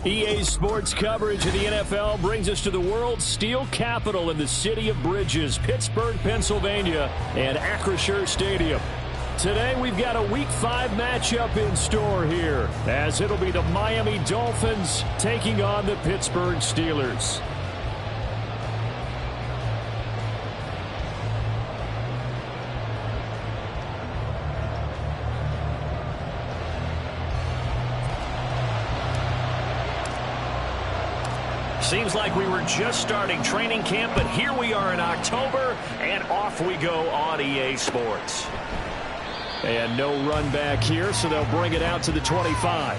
EA Sports coverage of the NFL brings us to the world's steel capital in the city of bridges, Pittsburgh, Pennsylvania, and Acrisure Stadium. Today we've got a Week 5 matchup in store here, as it'll be the Miami Dolphins taking on the Pittsburgh Steelers. Seems like we were just starting training camp, but here we are in October, and off we go on EA Sports. And no run back here, so they'll bring it out to the 25.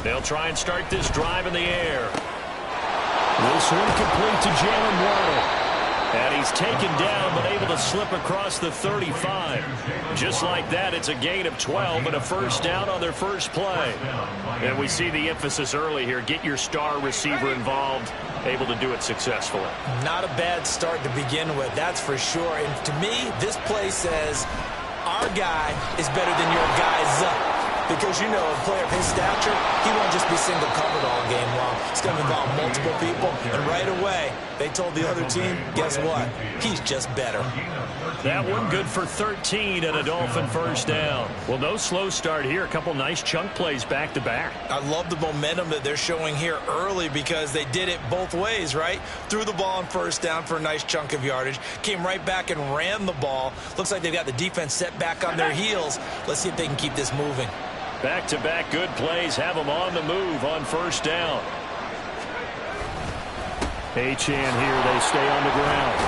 They'll try and start this drive in the air. This one complete to Jalen Waddle. And he's taken down, but able to slip across the 35. Just like that, it's a gain of 12 and a first down on their first play. And we see the emphasis early here. Get your star receiver involved, able to do it successfully. Not a bad start to begin with, that's for sure. And to me, this play says our guy is better than your guy's. Because, you know, a player of his stature, he won't just be single covered all game long. It's going to involve multiple people. And right away, they told the other team, guess what? He's just better. That one good for 13 and a Dolphin first down. Well, no slow start here. A couple nice chunk plays back-to-back. I love the momentum that they're showing here early because they did it both ways, right? Threw the ball on first down for a nice chunk of yardage. Came right back and ran the ball. Looks like they've got the defense set back on their heels. Let's see if they can keep this moving. Back-to-back good plays have them on the move on first down. Achane here, they stay on the ground.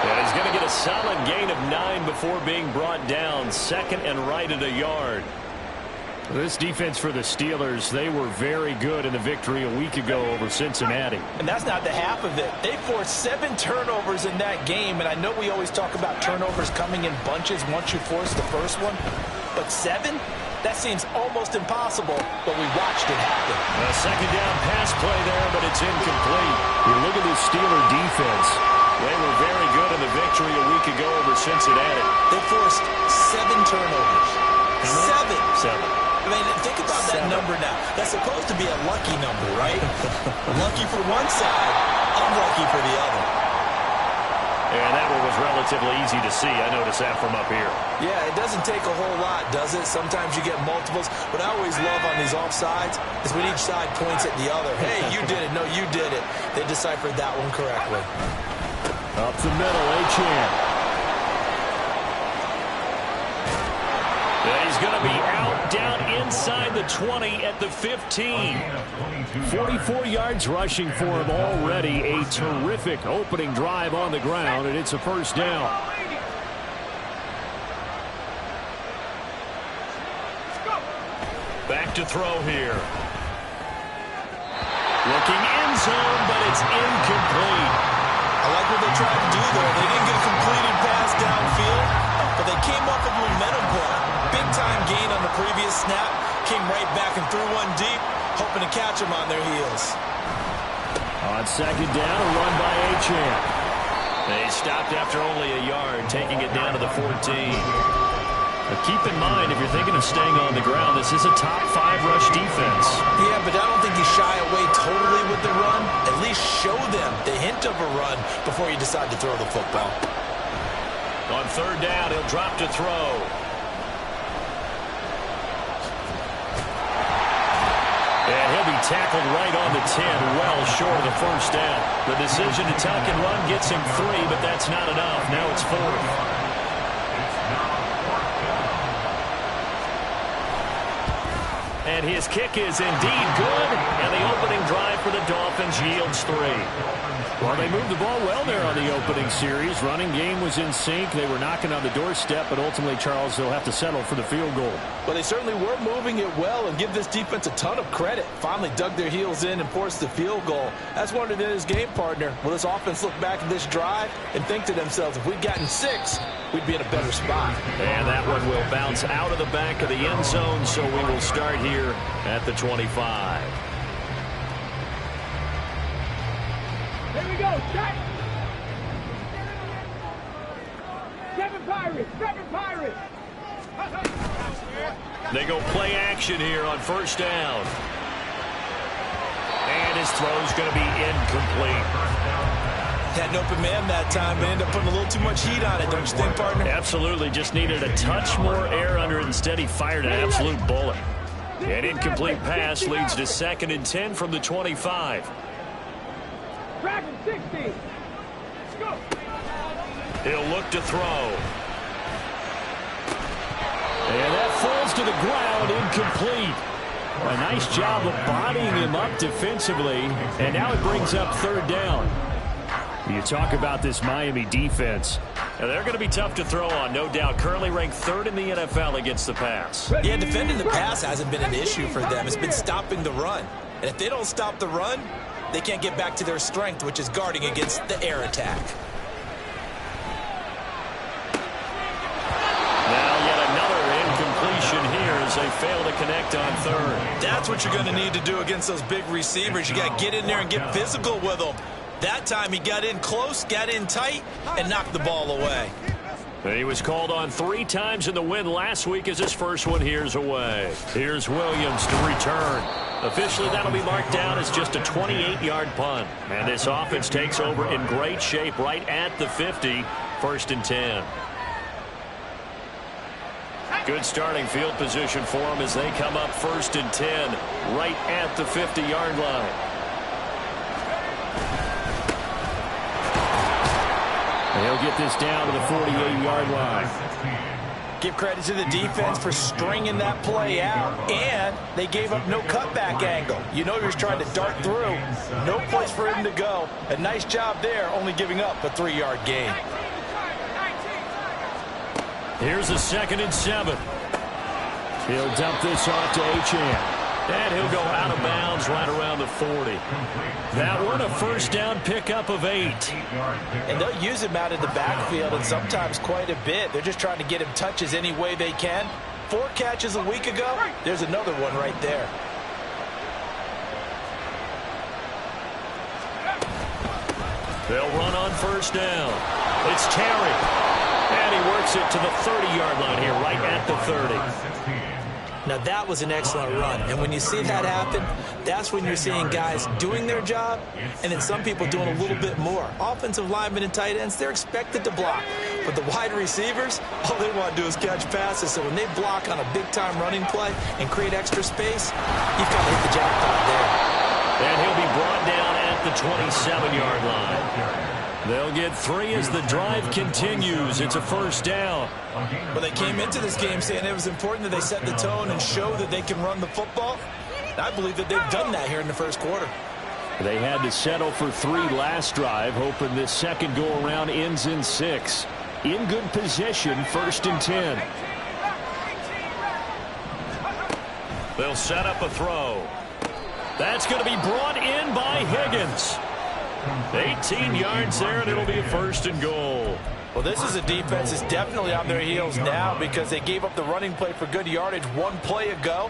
And he's going to get a solid gain of 9 before being brought down. Second and right at a yard. This defense for the Steelers, they were very good in the victory a week ago over Cincinnati. And that's not the half of it. They forced 7 turnovers in that game, and I know we always talk about turnovers coming in bunches once you force the first one, but 7? That seems almost impossible, but we watched it happen. A second down pass play there, but it's incomplete. You look at this Steeler defense. They were very good in the victory a week ago over Cincinnati. They forced 7 turnovers. 7. I mean, think about that number now. That's supposed to be a lucky number, right? Lucky for one side, unlucky for the other. And that one was relatively easy to see. I noticed that from up here. Yeah, it doesn't take a whole lot, does it? Sometimes you get multiples. What I always love on these offsides is when each side points at the other. Hey, you did it. No, you did it. They deciphered that one correctly. Up the middle, Achane. He's going to be out down inside the 20 at the 15. 44 yards rushing for him already. A terrific opening drive on the ground, and it's a first down. Back to throw here. Looking end zone, but it's incomplete. I like what they tried to do there. They didn't get a completed pass downfield, but they came up with momentum play. Big-time gain on the previous snap. Came right back and threw one deep, hoping to catch them on their heels. On second down, a run by Achane. They stopped after only a yard, taking it down to the 14. But keep in mind, if you're thinking of staying on the ground, this is a top 5 rush defense. Yeah, but I don't think you shy away totally with the run. At least show them the hint of a run before you decide to throw the football. On third down, he'll drop to throw. And he'll be tackled right on the 10, well short of the first down. The decision to tuck and run gets him 3, but that's not enough. Now it's 4th. And his kick is indeed good, and the opening drive for the Dolphins yields 3. Well, they moved the ball well there on the opening series. Running game was in sync. They were knocking on the doorstep, but ultimately, Charles, they'll have to settle for the field goal. Well, they certainly were moving it well, and give this defense a ton of credit. Finally dug their heels in and forced the field goal. That's one of his game partner. Will this offense look back at this drive and think to themselves, if we'd gotten 6, we'd be in a better spot. And that one will bounce out of the back of the end zone, so we will start here at the 25. Here we go, check! 7 Pirates, 7 Pirates! They go play action here on first down. And his throw's going to be incomplete. Had an open man that time, but ended up putting a little too much heat on it, don't you think, partner? Absolutely, just needed a touch more air under it. Instead, he fired an absolute bullet. An incomplete pass leads to 2nd and 10 from the 25. Traffic 60. Let's go. He'll look to throw. And that falls to the ground, incomplete. A nice job of bodying him up defensively, and now it brings up 3rd down. You talk about this Miami defense. Now, they're going to be tough to throw on, no doubt. Currently ranked 3rd in the NFL against the pass. Yeah, defending the pass hasn't been an issue for them. It's been stopping the run. And if they don't stop the run, they can't get back to their strength, which is guarding against the air attack. Now yet another incompletion here as they fail to connect on 3rd. That's what you're going to need to do against those big receivers. You got to get in there and get physical with them. That time he got in close, got in tight, and knocked the ball away. He was called on 3 times in the win last week as his first one here's away. Here's Williams to return. Officially, that'll be marked down as just a 28-yard punt. And this offense takes over in great shape right at the 50, 1st and 10. Good starting field position for them as they come up 1st and 10 right at the 50-yard line. He'll get this down to the 48-yard line. Give credit to the defense for stringing that play out, and they gave up no cutback angle. You know he was trying to dart through. No place for him to go. A nice job there, only giving up a 3-yard gain. Here's a 2nd and 7. He'll dump this off to Achane. And he'll go out of bounds right around the 40. That one a first down pickup of 8. And they'll use him out in the backfield, and sometimes quite a bit. They're just trying to get him touches any way they can. 4 catches a week ago. There's another one right there. They'll run on first down. It's Terry. And he works it to the 30-yard line here, right at the 30. Now, that was an excellent run. And when you see that happen, that's when you're seeing guys doing their job and then some people doing a little bit more. Offensive linemen and tight ends, they're expected to block. But the wide receivers, all they want to do is catch passes. So when they block on a big-time running play and create extra space, you've got to hit the jackpot there. And he'll be brought down at the 27-yard line. They'll get 3 as the drive continues. It's a first down. Well, they came into this game saying it was important that they set the tone and show that they can run the football. I believe that they've done that here in the first quarter. They had to settle for 3 last drive, hoping this second go-around ends in 6. In good position, 1st and 10. They'll set up a throw. That's going to be brought in by Higgins. 18 yards there, and it'll be a 1st and goal. Well, this is a defense that's definitely on their heels now because they gave up the running play for good yardage 1 play ago.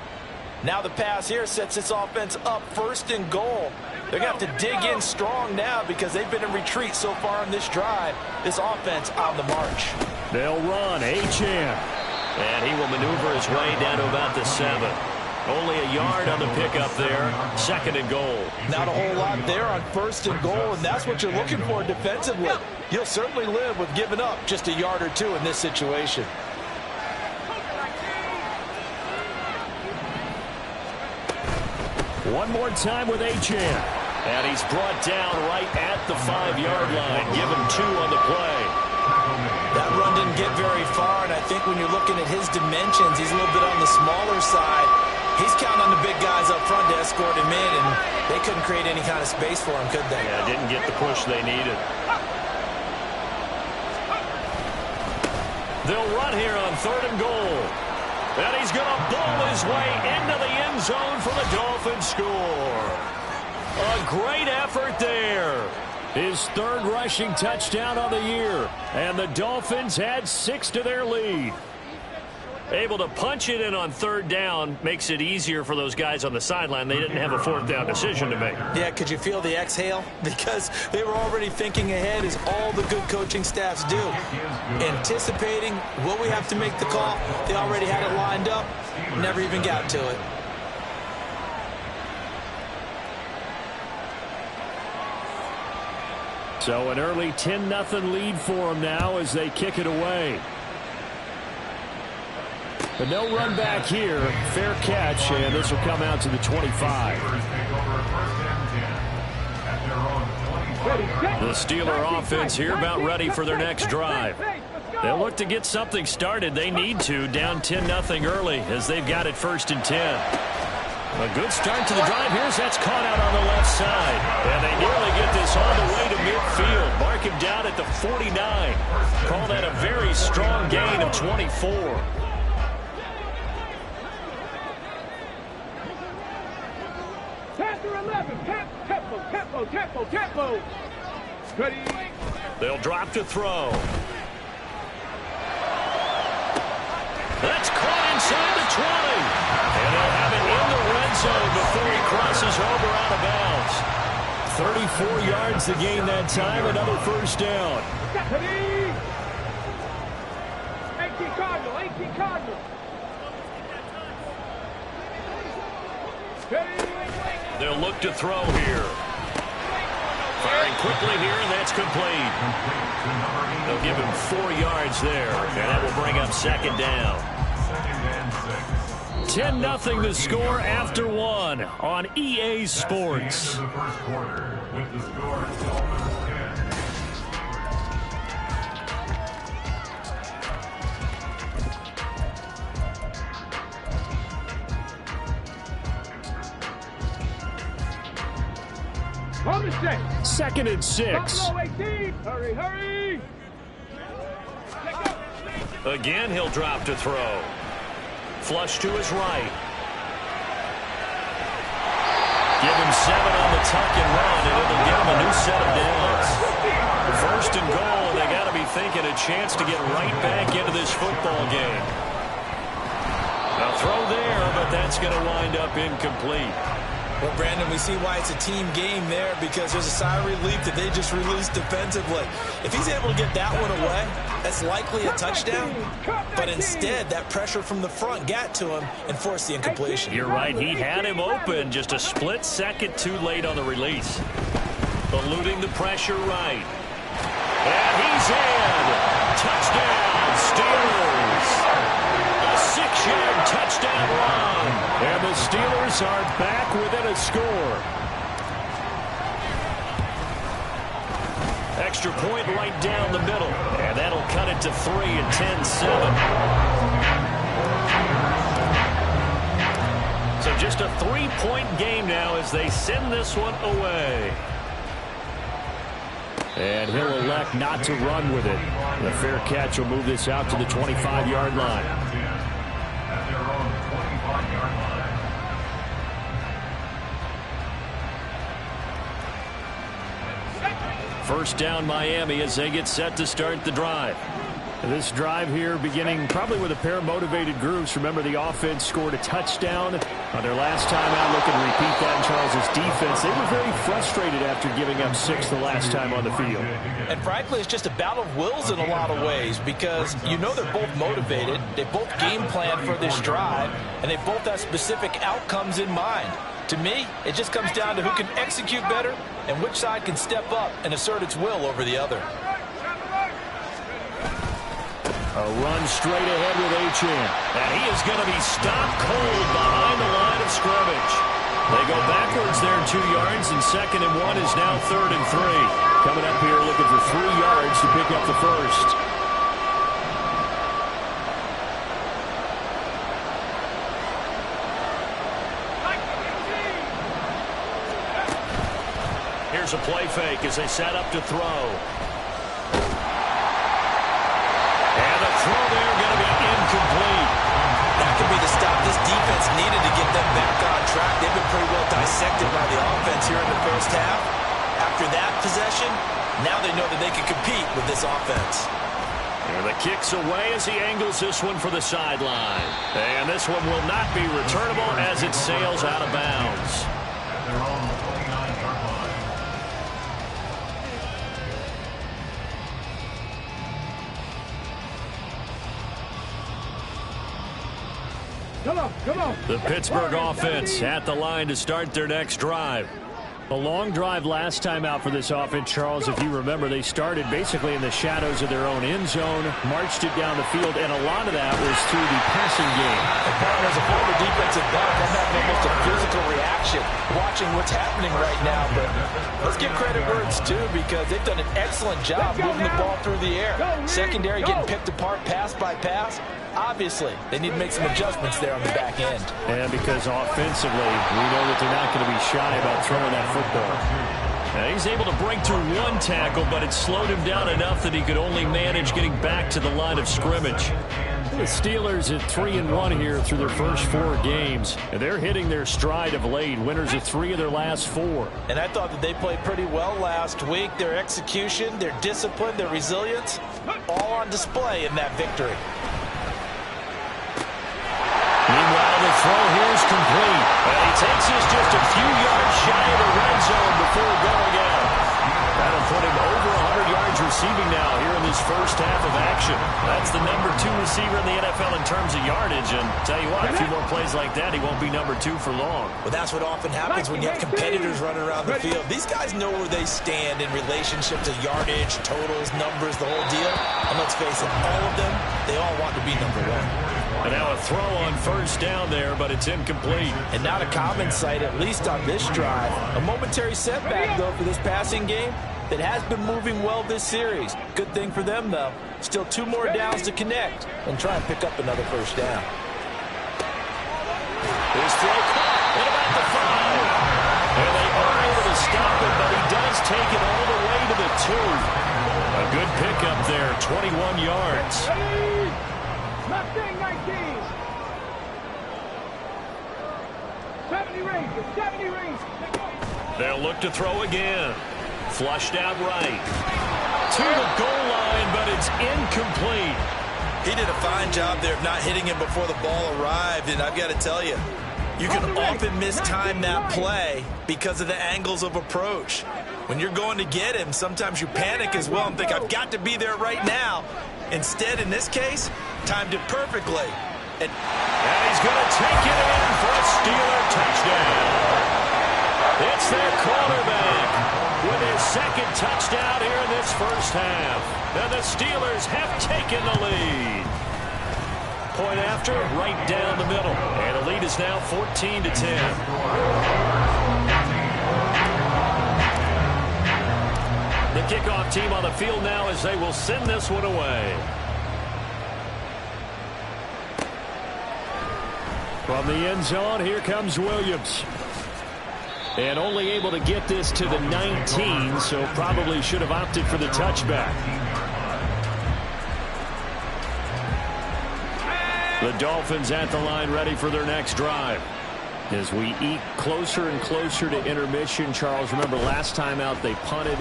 Now the pass here sets this offense up 1st and goal. They're going to have to dig in strong now because they've been in retreat so far in this drive. This offense on the march. They'll run, Achane. And he will maneuver his way down to about the 7. Only a yard on the pickup there. 2nd and goal. Not a whole lot there on 1st and goal, and that's what you're looking for defensively. You'll certainly live with giving up just a yard or 2 in this situation. One more time with Achane. And he's brought down right at the 5-yard line. Give him 2 on the play. That run didn't get very far, and I think when you're looking at his dimensions, he's a little bit on the smaller side. He's counting on the big guys up front to escort him in, and they couldn't create any kind of space for him, could they? Yeah, didn't get the push they needed. They'll run here on 3rd and goal. And he's going to bowl his way into the end zone for the Dolphins score. A great effort there. His 3rd rushing touchdown on the year. And the Dolphins had 6 to their lead. Able to punch it in on 3rd down makes it easier for those guys on the sideline. They didn't have a 4th down decision to make. Yeah, could you feel the exhale? Because they were already thinking ahead, as all the good coaching staffs do. Anticipating, will we have to make the call? They already had it lined up. Never even got to it. So an early 10-0 lead for them now as they kick it away. But no run back here. Fair catch, and this will come out to the 25. The Steeler offense here about ready for their next drive. They'll look to get something started. They need to, down 10-0 early as they've got it 1st and 10. A good start to the drive. That's caught out on the left side. And they nearly get this all the way to midfield. Mark him down at the 49. Call that a very strong gain of 24. Tempo. Ready. They'll drop to throw. That's caught inside the 20. And they'll have it in the red zone before he crosses over out of bounds. 34 yards to gain that time. Another 1st down. 18 Cardinal. They'll look to throw here. Firing quickly here, and that's complete. They'll give him 4 yards there, and that will bring up 2nd down. 10-0 the score after 1 on EA Sports. Second and 6. Hurry. Again, he'll drop to throw. Flush to his right. Give him 7 on the tuck and run, and it'll give him a new set of downs. 1st and goal, they got to be thinking a chance to get right back into this football game. A throw there, but that's going to wind up incomplete. Well, Brandon, we see why it's a team game there, because there's a sigh of relief that they just released defensively. If he's able to get that one away, that's likely a touchdown. But instead, that pressure from the front got to him and forced the incompletion. You're right. He had him open, just a split second too late on the release. Eluding the pressure right. And he's in. Touchdown, Steelers. A 6-yard touchdown run. And the Steelers are back within a score. Extra point right down the middle. And that'll cut it to 3 and 10-7. So just a 3-point game now as they send this one away. And he'll elect not to run with it. The fair catch will move this out to the 25-yard line. First down Miami as they get set to start the drive. This drive here beginning probably with a pair of motivated groups. Remember, the offense scored a touchdown on their last time out. Looking to repeat that in Charles' defense. They were very frustrated after giving up 6 the last time on the field. And frankly, it's just a battle of wills in a lot of ways, because you know they're both motivated. They both game plan for this drive, and they both have specific outcomes in mind. To me, it just comes down to who can execute better and which side can step up and assert its will over the other. A run straight ahead with Achane. And he is going to be stopped cold behind the line of scrimmage. They go backwards there 2 yards, and 2nd and 1 is now 3rd and 3. Coming up here looking for 3 yards to pick up the first. Here's a play fake as they set up to throw. And the throw there going to be incomplete. That could be the stop this defense needed to get them back on track. They've been pretty well dissected by the offense here in the first half. After that possession, now they know that they can compete with this offense. And the kick's away as he angles this one for the sideline. And this one will not be returnable as it sails out of bounds. They're on the 29-yard line. Come on. The Pittsburgh offense at the line to start their next drive. A long drive last time out for this offense, Charles. If you remember, they started basically in the shadows of their own end zone, marched it down the field, and a lot of that was through the passing game. And partner, as a former defensive back, I'm having almost a physical reaction watching what's happening right now. But let's give credit where it's due because they've done an excellent job moving the ball through the air. Secondary getting picked apart pass by pass. Obviously, they need to make some adjustments there on the back end. And because offensively, we know that they're not going to be shy about throwing that football. Now he's able to break through one tackle, but it slowed him down enough that he could only manage getting back to the line of scrimmage. The Steelers at 3-1 here through their first 4 games. And they're hitting their stride of late. Winners of 3 of their last 4. And I thought that they played pretty well last week. Their execution, their discipline, their resilience, all on display in that victory. Meanwhile, the throw here is complete. And he takes this just a few yards shy of the red zone before going out. That'll put him over 100 yards receiving now here in this first half of action. That's the number 2 receiver in the NFL in terms of yardage. And tell you what, a few more plays like that, he won't be number 2 for long. Well, that's what often happens when you have competitors running around the field. These guys know where they stand in relationship to yardage, totals, numbers, the whole deal. And let's face it, all of them, they all want to be number 1. And now a throw on first down there, but it's incomplete. And not a common sight, at least on this drive. A momentary setback, though, for this passing game that has been moving well this series. Good thing for them, though. Still 2 more downs to connect and try and pick up another first down. His throw caught at about the 5. And they are able to stop it, but he does take it all the way to the 2. A good pickup there, 21 yards. Mustang 19. 70 range. They'll look to throw again. Flushed out right. To the goal line, but it's incomplete. He did a fine job there of not hitting him before the ball arrived, and I've got to tell you, you can often mistime that play because of the angles of approach. When you're going to get him, sometimes you panic as well and think, I've got to be there right now. Instead, in this case, timed it perfectly. And he's going to take it in for a Steeler touchdown. It's their quarterback with his second touchdown here in this first half. And the Steelers have taken the lead. Point after, right down the middle. And the lead is now 14-10. The kickoff team on the field now as they will send this one away. From the end zone, here comes Williams. And only able to get this to the 19, so probably should have opted for the touchback. The Dolphins at the line ready for their next drive. As we eke closer and closer to intermission, Charles, remember last time out they punted.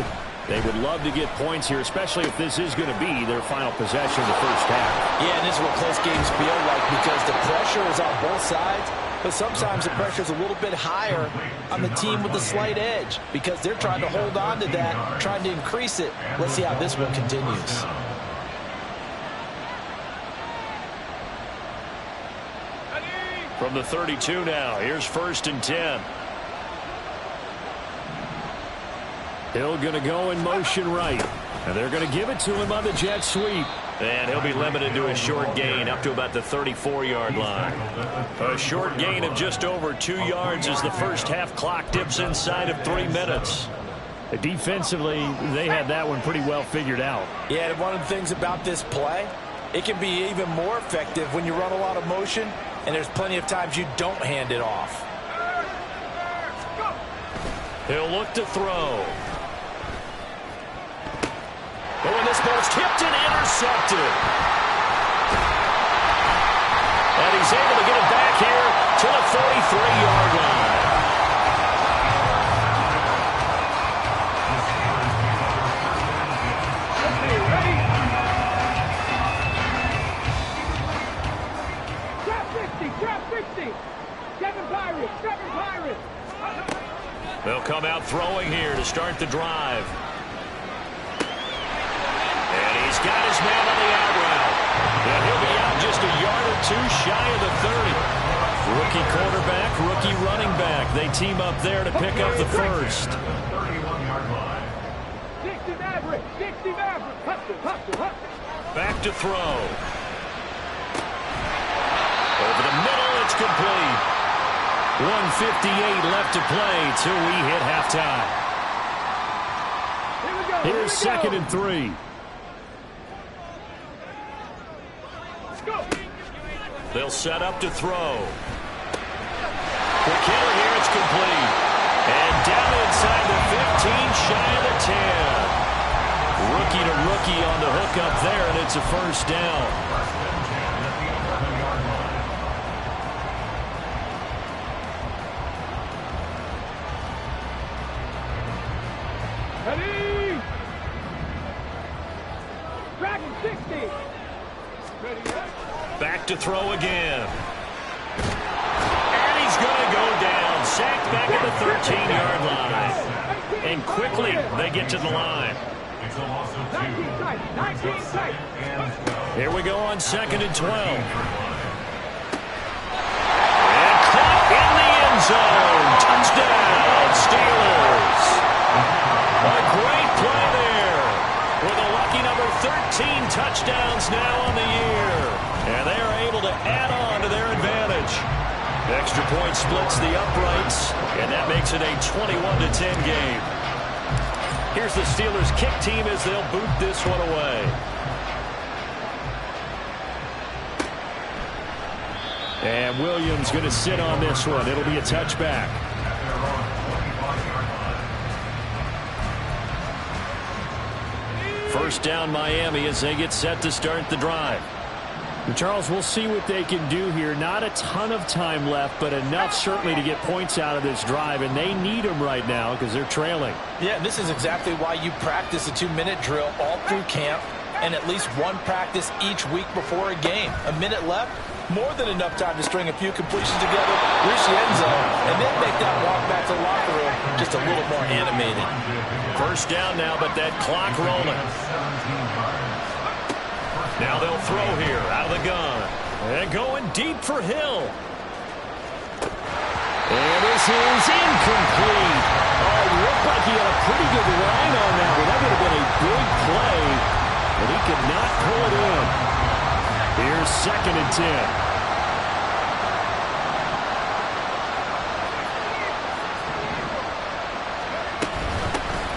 They would love to get points here, especially if this is going to be their final possession of the first half. Yeah, and this is what close games feel like because the pressure is on both sides, but sometimes the pressure is a little bit higher on the team with the slight edge because they're trying to hold on to that, trying to increase it. Let's see how this one continues. From the 32 now, here's 1st and 10. Hill going to go in motion right. And they're going to give it to him on the jet sweep. And he'll be limited to a short gain up to about the 34-yard line. A short gain of just over 2 yards as the first half clock dips inside of 3 minutes. Defensively, they had that one pretty well figured out. Yeah, and one of the things about this play, it can be even more effective when you run a lot of motion, and there's plenty of times you don't hand it off. He'll look to throw. Oh, and this ball's tipped and intercepted. And he's able to get it back here to the 43-yard line. They'll come out throwing here to start the drive. And he's got his man on the out route. And he'll be out just a yard or two shy of the 30. Rookie quarterback, rookie running back. They team up there to pick up the first. 31-yard line. 60 Maverick, 60 Maverick. Hustle. Back to throw. Over the middle, it's complete. 1:58 left to play till we hit halftime. Here's 2nd and 3. Let's go. They'll set up to throw. Quick hitter here, it's complete. And down inside the 15, shy of the 10. Rookie to rookie on the hook up there, and it's a first down. Ready. Dragon 60. Ready. Back to throw again. And he's going to go down. Sacked back at the 13-yard line. And quickly they get to the line. It's a loss of 2. 19 tight. Here we go on 2nd and 12. And caught in the end zone. Touchdown, Steelers. A great play there. With a lucky number 13 touchdowns now on the year. And they are able to add on to their advantage. Extra point splits the uprights, and that makes it a 21-10 game. Here's the Steelers kick team as they'll boot this one away. And Williams going to sit on this one. It'll be a touchback. First down Miami as they get set to start the drive. Charles, we'll see what they can do here. Not a ton of time left, but enough certainly to get points out of this drive, and they need them right now because they're trailing. Yeah, this is exactly why you practice a 2-minute drill all through camp and at least one practice each week before a game. A minute left, more than enough time to string a few completions together, reach the end zone, and then make that walk back to the locker room just a little more animated. First down now, but that clock rolling. Now they'll throw here out of the gun. And going deep for Hill. And this is incomplete. Oh, it looked like he had a pretty good line on that one. That would have been a big play, but he could not pull it in. Here's 2nd and 10.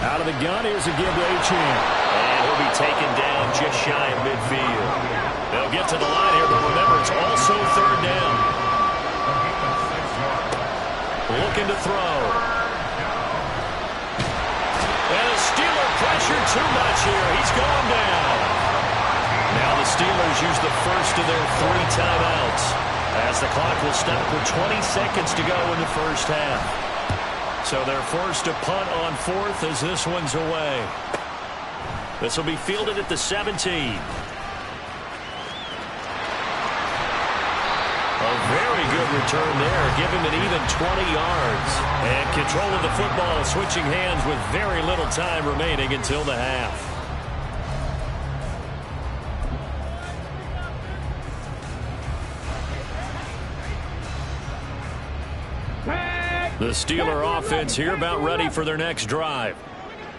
Out of the gun, here's a give to Achane. And he'll be taken down just shy of midfield. They'll get to the line here, but remember, it's also 3rd down. Looking to throw. And a Steeler pressure too much here. He's going down. Now the Steelers use the first of their 3 timeouts as the clock will stop with 20 seconds to go in the first half. So they're forced to punt on 4th as this one's away. This will be fielded at the 17. A very good return there. Give him an even 20 yards. And control of the football switching hands with very little time remaining until the half. The Steeler offense here about ready for their next drive.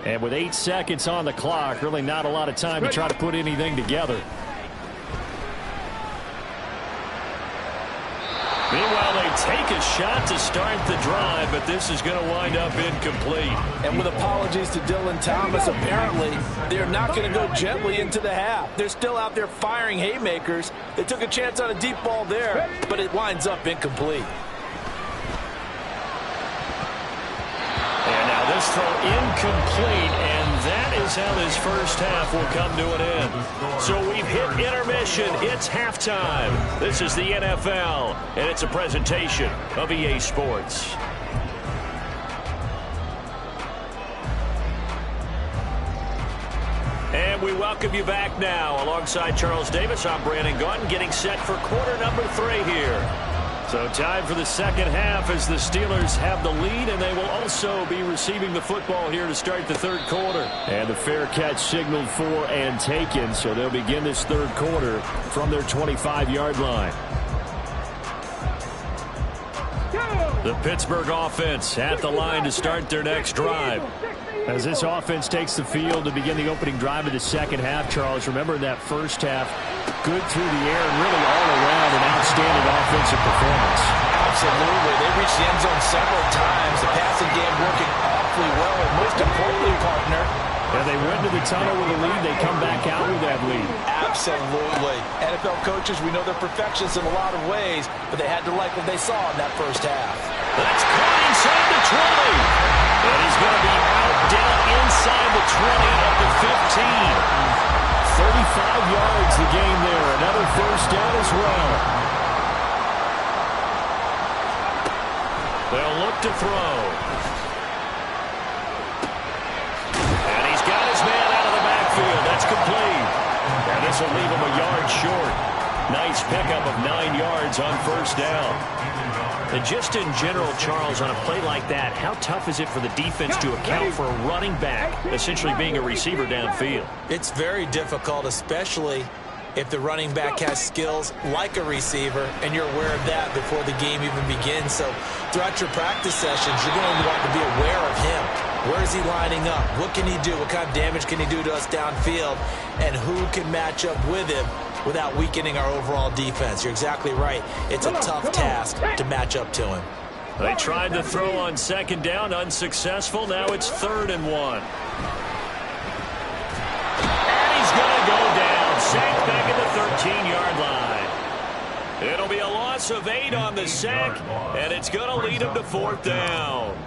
And with 8 seconds on the clock, really not a lot of time to try to put anything together. Meanwhile, they take a shot to start the drive, but this is going to wind up incomplete. And with apologies to Dylan Thomas, apparently they're not going to go gently into the half. They're still out there firing haymakers. They took a chance on a deep ball there, but it winds up incomplete. And now this throw incomplete, and that that is how this first half will come to an end. So we've hit intermission. It's halftime. This is the NFL, and it's a presentation of EA Sports. And we welcome you back now. Alongside Charles Davis, I'm Brandon Gaudin, getting set for quarter number 3 here. So time for the second half as the Steelers have the lead, and they will also be receiving the football here to start the third quarter. And the fair catch signaled for and taken, so they'll begin this third quarter from their 25-yard line. The Pittsburgh offense at the line to start their next drive. As this offense takes the field to begin the opening drive of the second half, Charles, remember in that first half, good through the air and really all around an outstanding offensive performance. Absolutely. They reached the end zone several times. The passing game working awfully well, and most importantly, partner, and they went to the tunnel with a lead. They come back out with that lead. Absolutely. NFL coaches, we know they're perfectionists in a lot of ways, but they had to like what they saw in that first half. That's caught inside the 20. And he's going to be out down inside the 20 at the 15. 35 yards the game there. Another first down as well. They'll look to throw. And he's got his man out of the backfield. That's complete. And this will leave him a yard short. Nice pickup of 9 yards on first down. And just in general, Charles, on a play like that, how tough is it for the defense to account for a running back essentially being a receiver downfield? It's very difficult, especially if the running back has skills like a receiver, and you're aware of that before the game even begins. So throughout your practice sessions, you're going to want to be aware of him. Where is he lining up? What can he do? What kind of damage can he do to us downfield? And who can match up with him without weakening our overall defense? You're exactly right. It's a tough task to match up to him. They tried to throw on second down, unsuccessful. Now it's 3rd and 1. And he's going to go down. Sacked back at the 13-yard line. It'll be a loss of 8 on the sack, and it's going to lead him to 4th down.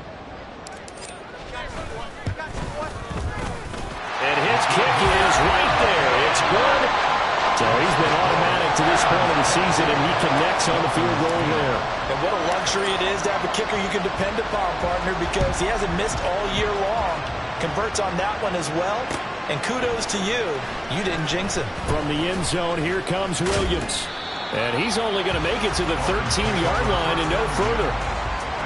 And his kick is right there. It's good. So he's been automatic to this point of the season, and he connects on the field goal there. And what a luxury it is to have a kicker you can depend upon, partner, because he hasn't missed all year long. Converts on that one as well. And kudos to you. You didn't jinx him. From the end zone, here comes Williams. And he's only going to make it to the 13-yard line and no further.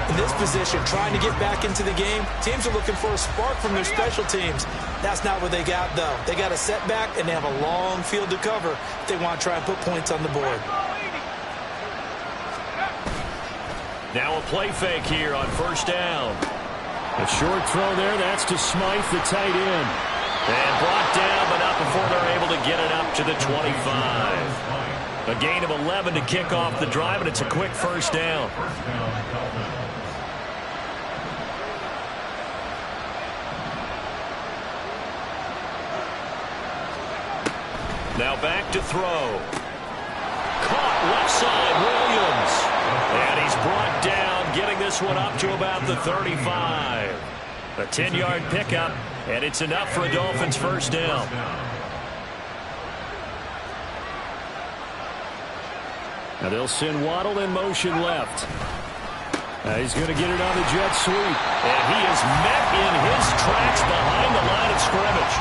In this position, trying to get back into the game, teams are looking for a spark from their special teams. That's not what they got, though. They got a setback, and they have a long field to cover if they want to try and put points on the board. Now a play fake here on first down. A short throw there. That's to Smythe, the tight end. And brought down, but not before they're able to get it up to the 25. A gain of 11 to kick off the drive, and it's a quick first down. Now back to throw. Caught left side, Williams. And he's brought down, getting this one up to about the 35. A 10-yard pickup, and it's enough for a Dolphins first down. Now they'll send Waddle in motion left. He's going to get it on the jet sweep. And he is met in his tracks behind the line of scrimmage.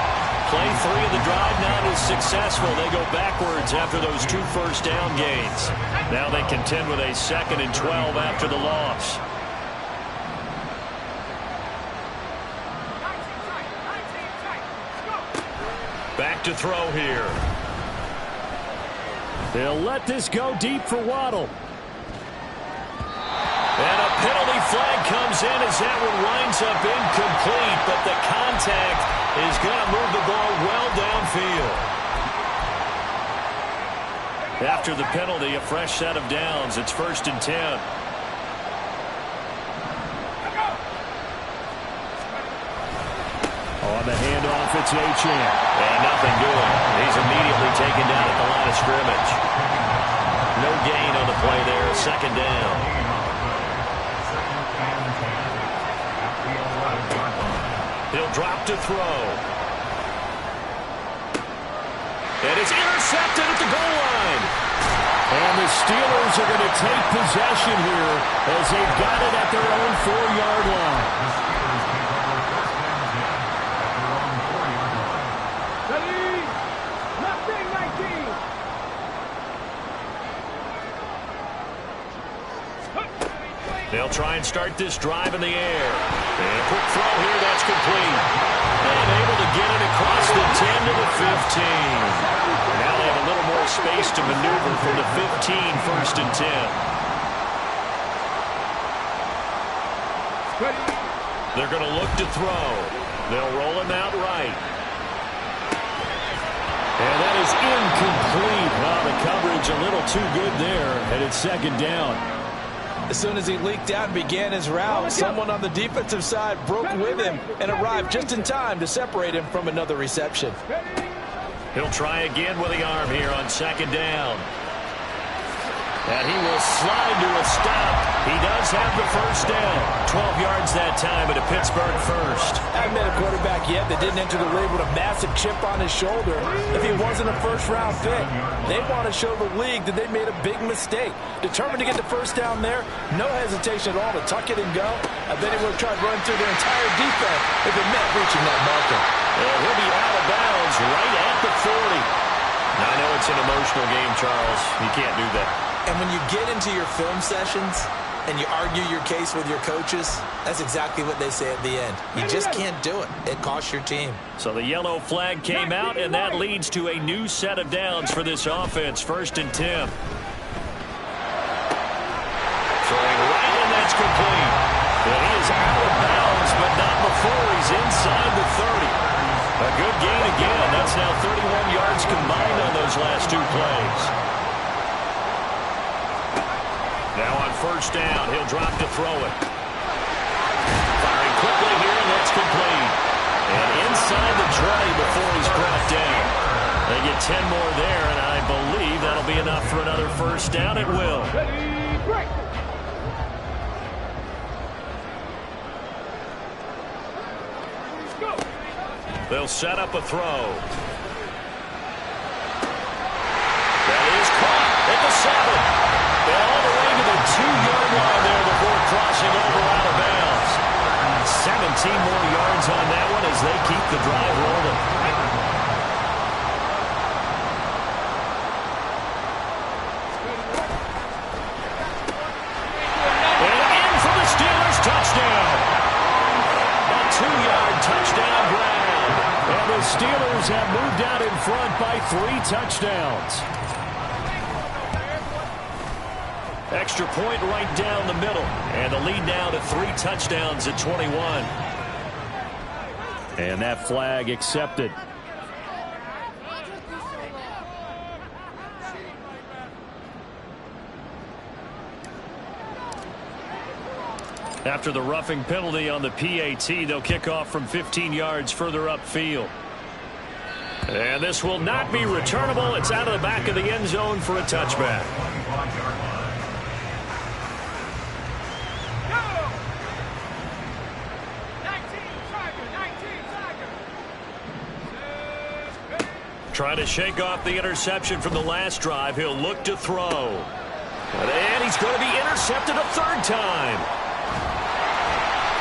Play 3 of the drive not as successful. They go backwards after those 2 first down gains. Now they contend with a 2nd and 12 after the loss. Back to throw here. They'll let this go deep for Waddle. And a penalty flag comes in as that one winds up incomplete, but the contact is going to move the ball well downfield. After the penalty, a fresh set of downs. It's 1st and 10. On the handoff, it's Achane. And nothing doing. He's immediately taken down at the line of scrimmage. No gain on the play there. 2nd down. He'll drop to throw. And it's intercepted at the goal line. And the Steelers are going to take possession here as they've got it at their own 4-yard line. Ready? Nothing, 19. They'll try and start this drive in the air. And a quick throw here, that's complete. And able to get it across the 10 to the 15. Now they have a little more space to maneuver from the 15, 1st and 10. They're going to look to throw. They'll roll him out right. And that is incomplete. Well, the coverage a little too good there, and it's 2nd down. As soon as he leaked out and began his route, someone on the defensive side broke with him and arrived just in time to separate him from another reception. He'll try again with the arm here on 2nd down. And he will slide to a stop. He does have the 1st down. 12 yards that time at a Pittsburgh 1st. I haven't met a quarterback yet that didn't enter the league with a massive chip on his shoulder if he wasn't a first-round pick. They want to show the league that they made a big mistake. Determined to get the 1st down there, no hesitation at all to tuck it and go. I bet he would have tried running through their entire defense if it meant reaching that marker. And he'll be out of bounds right at the 40. Now, I know it's an emotional game, Charles. You can't do that. And when you get into your film sessions and you argue your case with your coaches, that's exactly what they say at the end. You just can't do it. It costs your team. So the yellow flag came out, and that leads to a new set of downs for this offense. 1st and 10. Throwing right, and that's complete. And he is out of bounds, but not before he's inside the 30. A good gain again. That's now 31 yards combined on those last 2 plays. Now on 1st down, he'll drop to throw it. Firing quickly here, and that's complete. And inside the 20 before he's brought down. They get 10 more there, and I believe that'll be enough for another 1st down. It will. Ready, break. Go. They'll set up a throw. That is caught at the 7. All the way to the 2-yard line there before crossing over out of bounds. 17 more yards on that one as they keep the drive rolling. And in for the Steelers, touchdown. A 2-yard touchdown grab. And the Steelers have moved out in front by 3 touchdowns. Extra point right down the middle. And the lead now to 3 touchdowns at 21. And that flag accepted. After the roughing penalty on the PAT, they'll kick off from 15 yards further upfield. And this will not be returnable. It's out of the back of the end zone for a touchback. Trying to shake off the interception from the last drive. He'll look to throw. And he's going to be intercepted a 3rd time.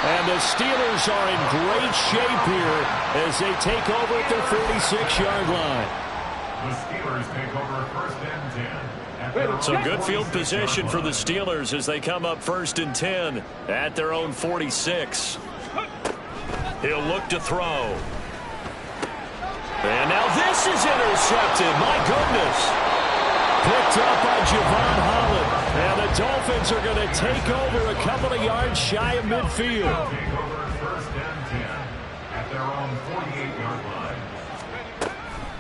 And the Steelers are in great shape here as they take over at their 46-yard line. The Steelers take over 1st and 10. So good field position for the Steelers as they come up 1st and 10 at their own 46. He'll look to throw. And now this is intercepted. My goodness. Picked up by Javon Holland. And the Dolphins are going to take over a couple of yards shy of midfield. Take over 1st and 10 at their own 48-yard line.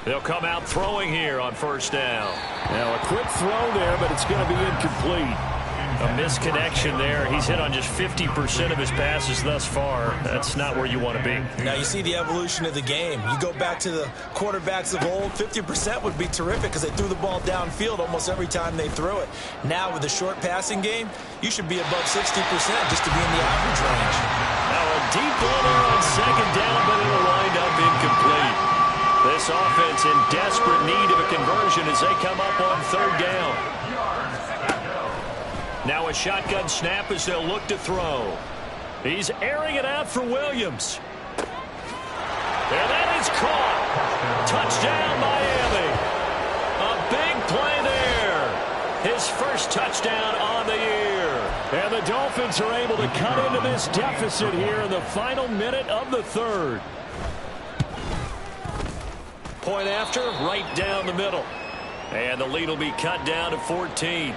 They'll come out throwing here on 1st down. Now a quick throw there, but it's going to be incomplete. A misconnection there. He's hit on just 50% of his passes thus far. That's not where you want to be. Now you see the evolution of the game. You go back to the quarterbacks of old, 50% would be terrific because they threw the ball downfield almost every time they threw it. Now with the short passing game, you should be above 60% just to be in the average range. Now a deep ball there on 2nd down, but it'll wind up incomplete. This offense in desperate need of a conversion as they come up on third down. Now a shotgun snap as they'll look to throw. He's airing it out for Williams. And that is caught. Touchdown, Miami. A big play there. His first touchdown on the year. And the Dolphins are able to cut into this deficit here in the final minute of the third. Point after, right down the middle. And the lead will be cut down to 14.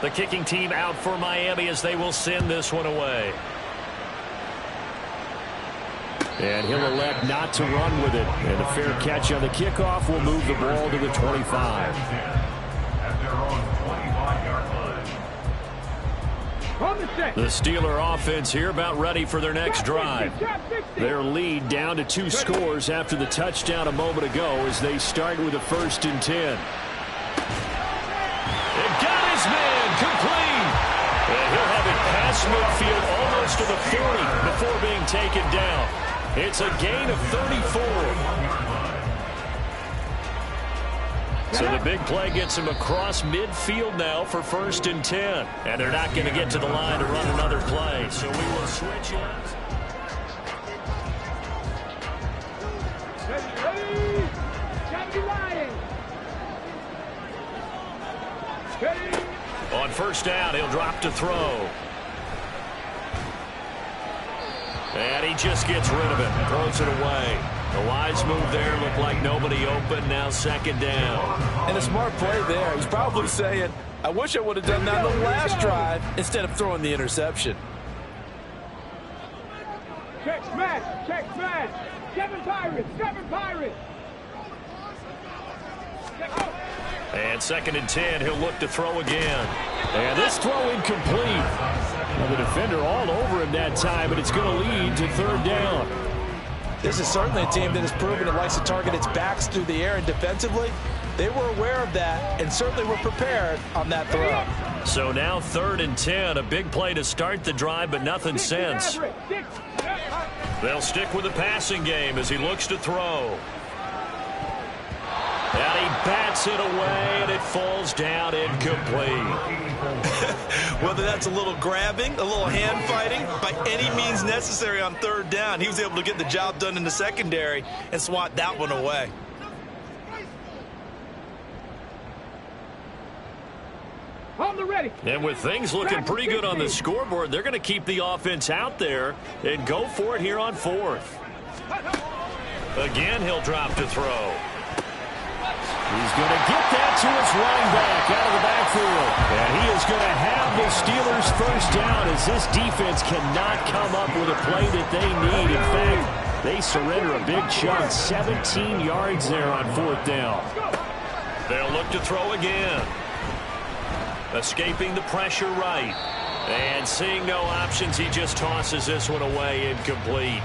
The kicking team out for Miami as they will send this one away. And he'll elect not to run with it. And a fair catch on the kickoff will move the ball to the 25. The Steeler offense here about ready for their next drive. Their lead down to 2 scores after the touchdown a moment ago as they start with a 1st and 10. It got his man complete. And he'll have it past midfield almost to the 40 before being taken down. It's a gain of 34. So the big play gets him across midfield now for 1st and 10. And they're not going to get to the line to run another play. So we will switch it. On 1st down, he'll drop to throw. And he just gets rid of it. Throws it away. The wise move there. Looked like nobody open. Now 2nd down. And a smart play there. He's probably saying, I wish I would have done that on the last drive instead of throwing the interception. Check smash. Check smash. 7 Pirates. 7 Pirates. And 2nd and 10. He'll look to throw again. And this throw incomplete. Well, the defender all over him that time, but it's going to lead to 3rd down. This is certainly a team that has proven it likes to target its backs through the air, and defensively, they were aware of that and certainly were prepared on that throw. So now 3rd and 10, a big play to start the drive, but nothing since. They'll stick with the passing game as he looks to throw. And he bats it away, and it falls down incomplete. Whether that's a little grabbing, a little hand fighting, by any means necessary on 3rd down, he was able to get the job done in the secondary and swat that one away. On the ready. And with things looking pretty good on the scoreboard, they're going to keep the offense out there and go for it here on 4th. Again, he'll drop to throw. He's going to get that to his running back out of the backfield. And he is going to have the Steelers' 1st down as this defense cannot come up with a play that they need. In fact, they surrender a big chunk, 17 yards there on 4th down. They'll look to throw again. Escaping the pressure right. And seeing no options, he just tosses this one away incomplete.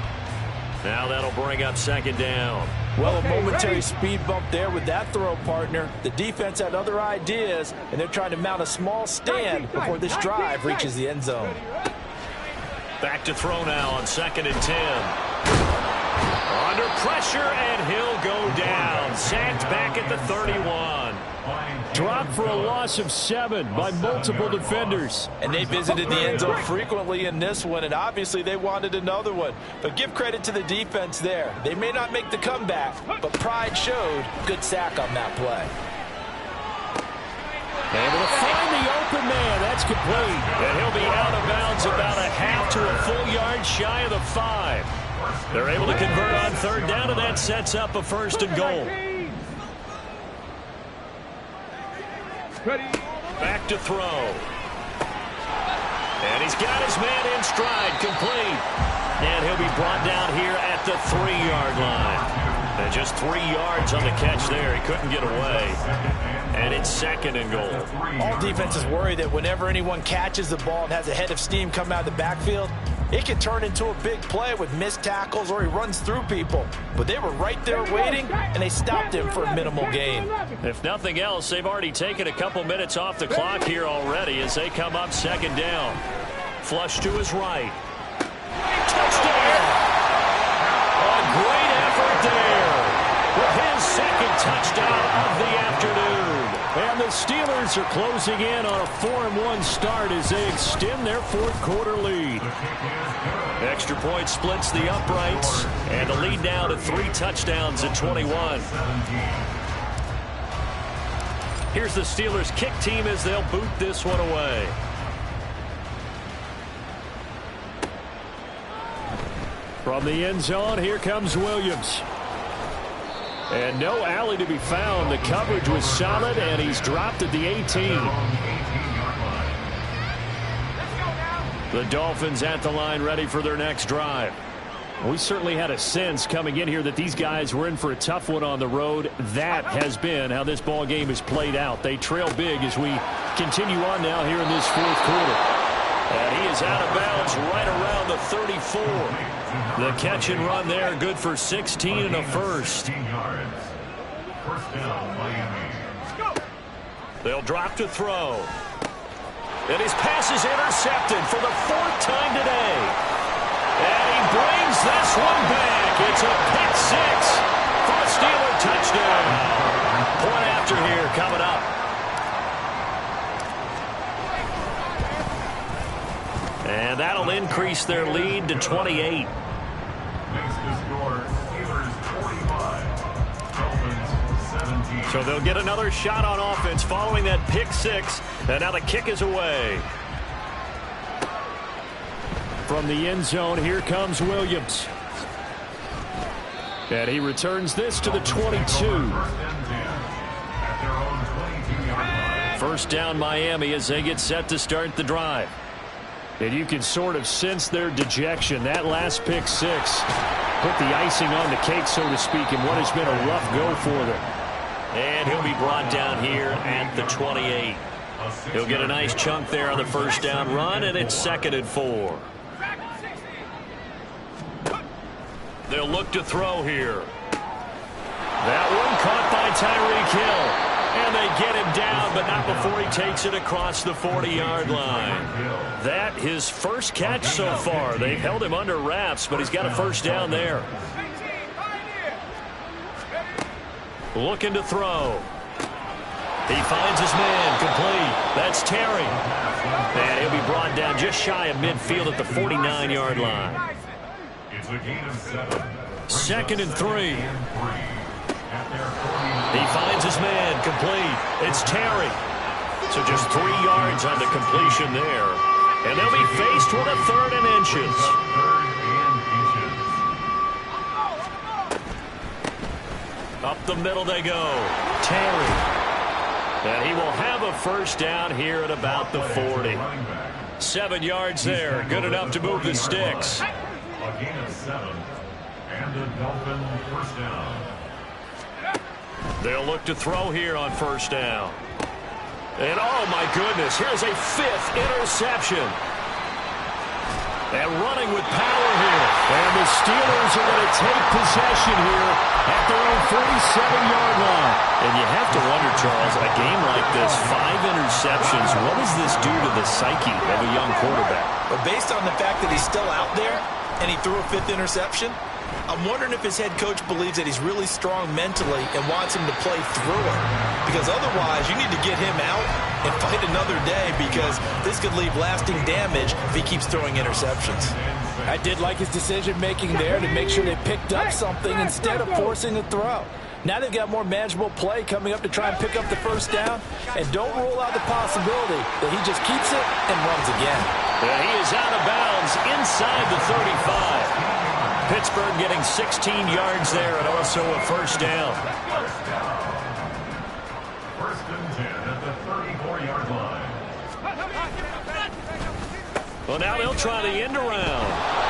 Now that'll bring up 2nd down. Well, a momentary speed bump there with that throw, partner. The defense had other ideas, and they're trying to mount a small stand before this drive reaches the end zone. Back to throw now on 2nd and 10. Under pressure, and he'll go down. Sacked back at the 31. Dropped for a loss of 7 by multiple defenders. And they visited the end zone frequently in this one, and obviously they wanted another one. But give credit to the defense there. They may not make the comeback, but pride showed. Good sack on that play. Able to find the open man. That's complete. And he'll be out of bounds about a half to a full yard shy of the 5. They're able to convert on 3rd down, and that sets up a 1st and goal. Back to throw. And he's got his man in stride, complete. And he'll be brought down here at the 3-yard line. And just 3 yards on the catch there. He couldn't get away. And it's 2nd and goal. All defenses worry that whenever anyone catches the ball and has a head of steam come out of the backfield, it can turn into a big play with missed tackles or he runs through people. But they were right there waiting, and they stopped him for a minimal gain. If nothing else, they've already taken a couple minutes off the clock here already as they come up 2nd down. Flush to his right. Touchdown! touchdown of the afternoon. And the Steelers are closing in on a 4-1 start as they extend their fourth-quarter lead. Extra point splits the uprights, and the lead now to 3 touchdowns at 21. Here's the Steelers kick team as they'll boot this one away. From the end zone, here comes Williams. And no alley to be found. The coverage was solid, and he's dropped at the 18. The Dolphins at the line, ready for their next drive. We certainly had a sense coming in here that these guys were in for a tough one on the road. That has been how this ball game has played out. They trail big as we continue on now here in this fourth quarter. And he is out of bounds right around the 34. The catch and run there, good for 16 and a first. First down, Miami. They'll drop to throw. And his pass is intercepted for the 4th time today. And he brings this one back. It's a pick 6 for a Steeler touchdown. Point after here coming up. And that'll increase their lead to 28. Makes the score Steelers 45, Dolphins 17. So they'll get another shot on offense following that pick 6. And now the kick is away. From the end zone, here comes Williams. And he returns this to the 22. First down Miami as they get set to start the drive. And you can sort of sense their dejection. That last pick 6 put the icing on the cake, so to speak, in what has been a rough go for them. And he'll be brought down here at the 28. He'll get a nice chunk there on the first down run, and it's 2nd and 4. They'll look to throw here. That one caught by Tyreek Hill. And they get him down, but not before he takes it across the 40-yard line. That his first catch so far. They've held him under wraps, but he's got a first down there. Looking to throw. He finds his man, complete. That's Terry. And he'll be brought down just shy of midfield at the 49-yard line. It's a gain of 7. 2nd and 3. He finds his man, complete. It's Terry. So just 3 yards on the completion there. And they'll be faced with a 3rd and inches. Up the middle they go. Terry. And he will have a first down here at about the 40. 7 yards there. Good enough to move the sticks. A gain of 7. And a Dolphin first down. They'll look to throw here on first down. And oh my goodness, here's a 5th interception. And running with power here. And the Steelers are going to take possession here at their own 47-yard line. And you have to wonder, Charles, a game like this, 5 interceptions, what does this do to the psyche of a young quarterback? But based on the fact that he's still out there and he threw a 5th interception, I'm wondering if his head coach believes that he's really strong mentally and wants him to play through it. Because otherwise, you need to get him out and fight another day, because this could leave lasting damage if he keeps throwing interceptions. I did like his decision-making there to make sure they picked up something instead of forcing a throw. Now they've got more manageable play coming up to try and pick up the first down. And don't rule out the possibility that he just keeps it and runs again. Yeah, he is out of bounds inside the 35. Pittsburgh getting 16 yards there and also a first down. First and 10 at the 34-yard line. Well, now they'll try the end around.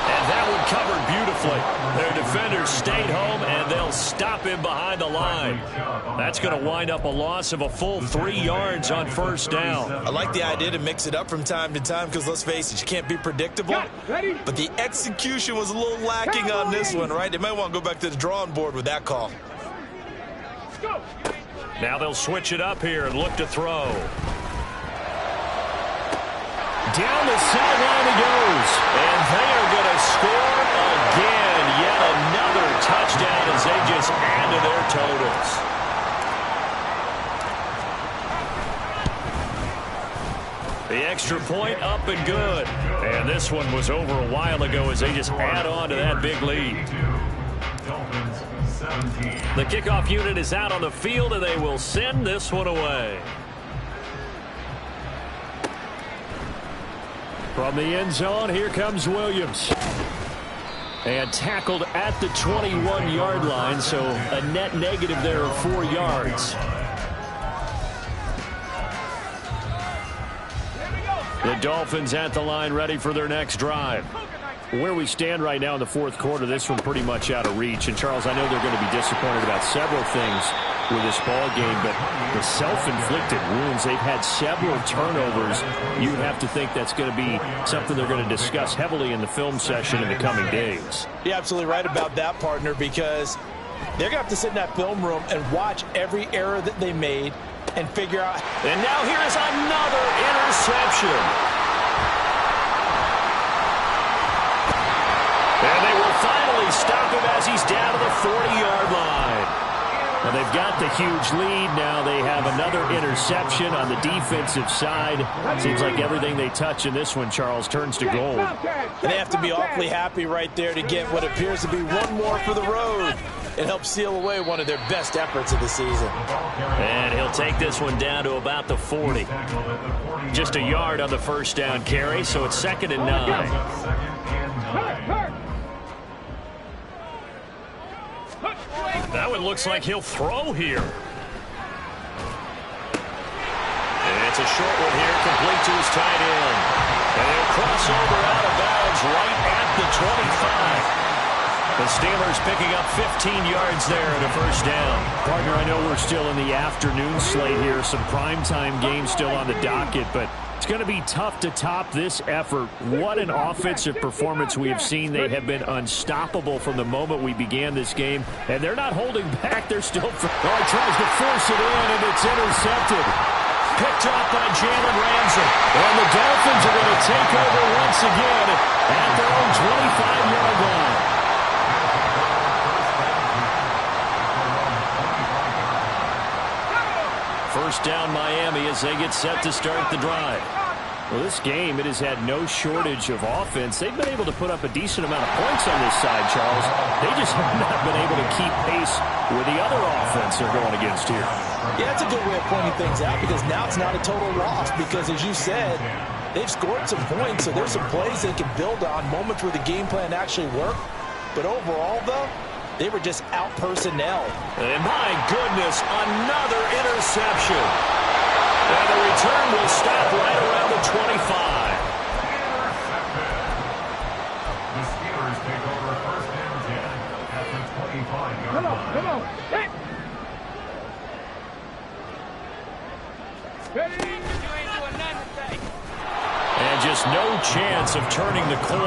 And that one covered beautifully. Their defenders stayed home, and they'll stop him behind the line. That's going to wind up a loss of a full 3 yards on first down. I like the idea to mix it up from time to time, because let's face it, you can't be predictable. But the execution was a little lacking on this one, right? They might want to go back to the drawing board with that call. Now they'll switch it up here and look to throw. Down the sideline he goes. And they are going to score again. Yet another touchdown as they just add to their totals. The extra point up and good. And this one was over a while ago as they just add on to that big lead. The kickoff unit is out on the field, and they will send this one away. From the end zone, here comes Williams. And tackled at the 21-yard line, so a net negative there of 4 yards. The Dolphins at the line ready for their next drive. Where we stand right now in the fourth quarter, this one pretty much out of reach. And, Charles, I know they're going to be disappointed about several things with this ball game, but the self-inflicted wounds, they've had several turnovers. You have to think that's going to be something they're going to discuss heavily in the film session in the coming days. You're absolutely right about that, partner, because they're going to have to sit in that film room and watch every error that they made and figure out. And now here is another interception. And they will finally stop him as he's down to the 40-yard line. And they've got the huge lead. Now they have another interception on the defensive side. Seems like everything they touch in this one, Charles, turns to gold. And they have to be awfully happy right there to get what appears to be one more for the road. It helps seal away one of their best efforts of the season. And he'll take this one down to about the 40. Just a yard on the first down carry, so it's 2nd and 9. That one looks like he'll throw here. And it's a short one here, complete to his tight end. And he'll cross over out of bounds right at the 25. The Steelers picking up 15 yards there at a first down. Partner, I know we're still in the afternoon slate here. Some primetime games still on the docket, but it's going to be tough to top this effort. What an offensive performance we have seen. They have been unstoppable from the moment we began this game, and they're not holding back. They're still tries to force it in, and it's intercepted. Picked up by Jalen Ramsey. And the Dolphins are going to take over once again at their own 25-yard line. First down Miami as they get set to start the drive. Well, this game, it has had no shortage of offense. They've been able to put up a decent amount of points on this side, Charles. They just have not been able to keep pace with the other offense they're going against here. Yeah, that's a good way of pointing things out because now it's not a total loss because, as you said, they've scored some points, so there's some plays they can build on, moments where the game plan actually worked. But overall, though, they were just out-personnel. And my goodness, another interception. And the return will stop right around the 25. The Steelers take over 1st and 10 at the 25-yard line. Come on. Hey. And just no chance of turning the corner.